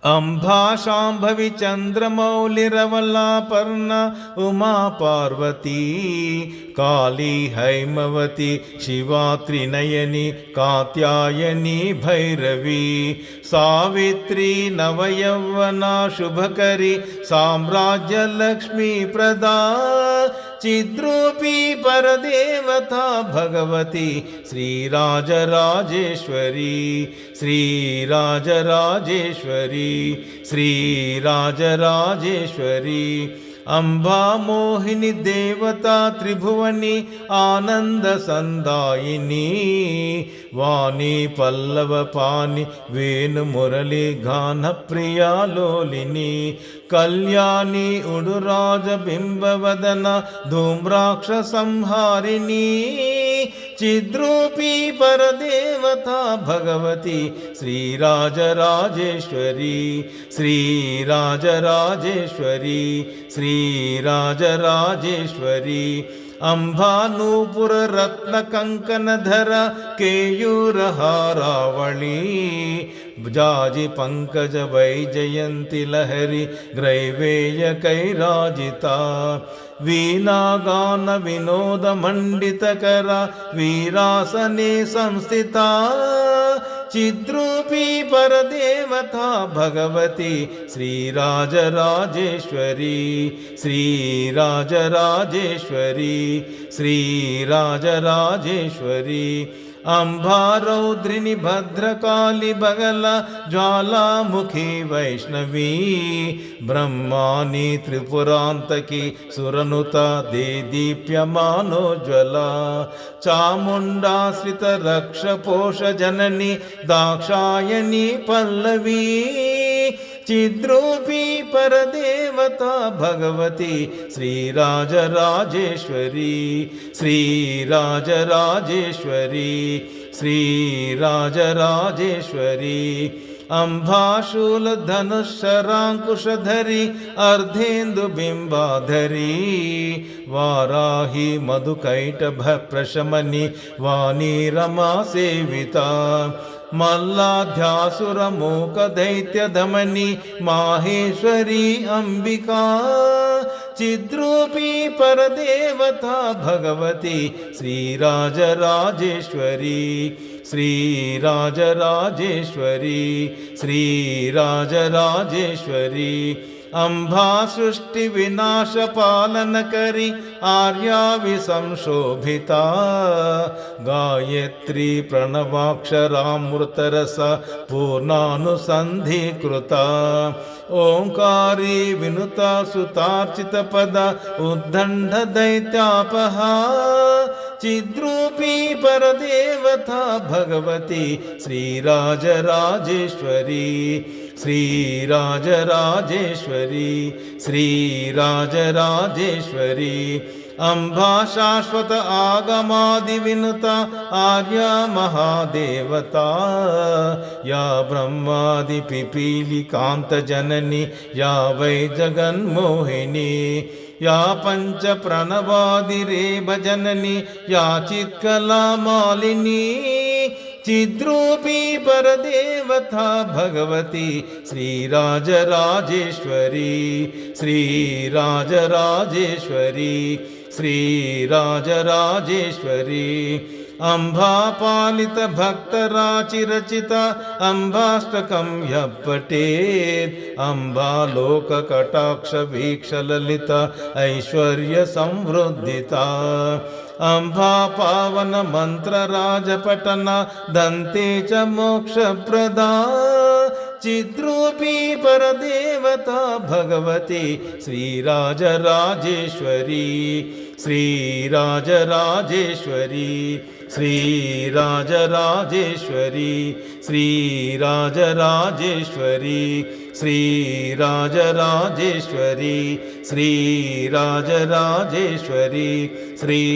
अंबा शांभवी चंद्रमौलिरवलापर्णा उमा पार्वती काली हैमवती शिवा त्रिनयनी कात्यायनी भैरवी सावित्री नवयौवना शुभकरी साम्राज्य लक्ष्मी प्रदा चिद्रूपी परदेवता भगवती श्रीराजराजेश्वरी श्रीराजराजेश्वरी श्रीराजराजेश्वरी अंबा मोहिनी देवता त्रिभुवनी आनंद संदायिनी वाणी पल्लव पानी वेणु मुरली गान प्रिया लोलिनी कल्याणी उडुराज बिंबवदना धूम्राक्ष संहारिणी चिद्रूपी परदेवता भगवती श्रीराजराजेश्वरी श्रीराजराजेश्वरी श्रीराजराजेश्वरी अंबा नूपुर रत्न कंकन धर केयूरहारावली जाजि पंकज वैजयंती लहरी ग्रैवेय कैराजिता वीणा गान विनोद मंडित करा वीरासने संस्थिता चिद्रूपी परदेवता भगवती श्रीराजराजेश्वरी श्रीराजराजेश्वरी श्रीराजराजेश्वरी अंबा रौद्रिणी भद्रकाली बगला ज्वालामुखी वैष्णवी ब्रह्मानी त्रिपुरांतकी सुरनुता दे दीप्यमानोज्वला चामुंडाश्रित रक्षपोष जननी दाक्षायणी पल्लवी चिद्रूपी परदेवता भगवती श्रीराजराजेश्वरी श्रीराजराजेश्वरी श्रीराजराजेश्वरी अंबा शूल धनुषरांकुशधरी अर्धेन्दु बिंबाधरी वाराही मधुकैटभ प्रशमनी वाणी रमा सेविता मल्लाध्यासुर मूक दैत्य दमनी माहेश्वरी अंबिका चिद्रूपी परदेवता भगवती श्रीराजराजेश्वरी श्रीराजराजेश्वरी श्रीराजराजेश्वरी अंबा सृष्टि विनाश पालन करी आर्या विसंशोभिता गायत्री प्रणवाक्षरामृतरस पूर्णानुसंधिकृता ओंकारी विनुता सुतार्चित पद उद्दंड दैत्यापहा चिद्रूपी परदेवता भगवती श्रीराजराजेश्वरी श्रीराजराजेश्वरी श्रीराजराजेश्वरी अंबा शाश्वत आगमादि विनुता आर्या महादेवता या ब्रह्मादि पिपीली कांत जननी या वै जगन्मोहिनी या पंच प्रणवादि रेभ जननी या चित्कला मालिनी चिद्रूपी परदेवता भगवती श्रीराजराजेश्वरी श्रीराजराजेश्वरी श्रीराजराजेश्वरी अंबा पालित भक्तराचिरचिता अंबाष्टकं यः पठेत् अंबा लोक कटाक्ष वीक्ष ललिता ऐश्वर्य संवृद्धिता अंबा पावन मंत्र राजपटना दंते च मोक्ष प्रदा चिद्रूपी परदेवता भगवती श्रीराजराजेश्वरी श्रीराजराजेश्वरी श्रीराजराजेश्वरी श्रीराजराजेश्वरी श्रीराजराजेश्वरी श्रीराजराजेश्वरी श्री